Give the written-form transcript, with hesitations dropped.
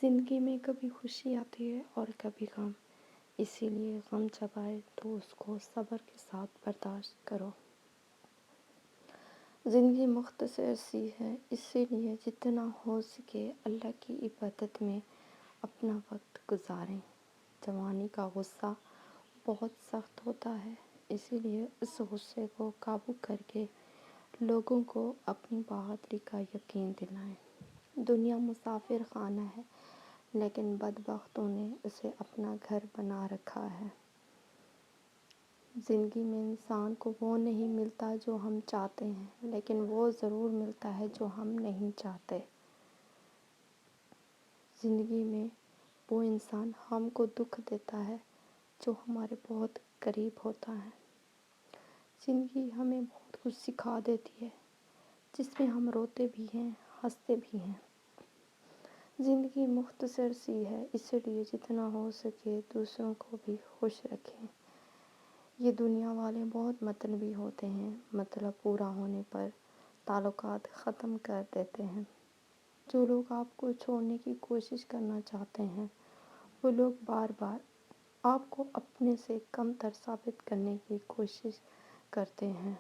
زندگی میں کبھی خوشی آتی ہے اور کبھی غم، اسی لیے غم جب آئے تو اس کو صبر کے ساتھ برداشت کرو۔ زندگی مختصر سی ہے، اسی لیے جتنا ہو سکے اللہ کی عبادت میں اپنا وقت گزاریں۔ جوانی کا غصہ بہت سخت ہوتا ہے، اسی لیے اس غصے کو قابو کر کے لوگوں کو اپنی بہادری کا یقین دلائیں۔ دنیا مسافر خانہ ہے، لیکن بدبختوں نے اسے اپنا گھر بنا رکھا ہے۔ زندگی میں انسان کو وہ نہیں ملتا جو ہم چاہتے ہیں، لیکن وہ ضرور ملتا ہے جو ہم نہیں چاہتے۔ زندگی میں وہ انسان ہم کو دکھ دیتا ہے جو ہمارے بہت قریب ہوتا ہے۔ زندگی ہمیں بہت کچھ سکھا دیتی ہے، جس میں ہم روتے بھی ہیں، ہنستے بھی ہیں۔ زندگی مختصر سی ہے، اسی لیے جتنا ہو سکے دوسروں کو بھی خوش رکھیں۔ یہ دنیا والے بہت مطلبی ہوتے ہیں، مطلب پورا ہونے پر تعلقات ختم کر دیتے ہیں۔ جو لوگ آپ کو چھوڑنے کی کوشش کرنا چاہتے ہیں، وہ لوگ بار بار آپ کو اپنے سے کم تر ثابت کرنے کی کوشش کرتے ہیں۔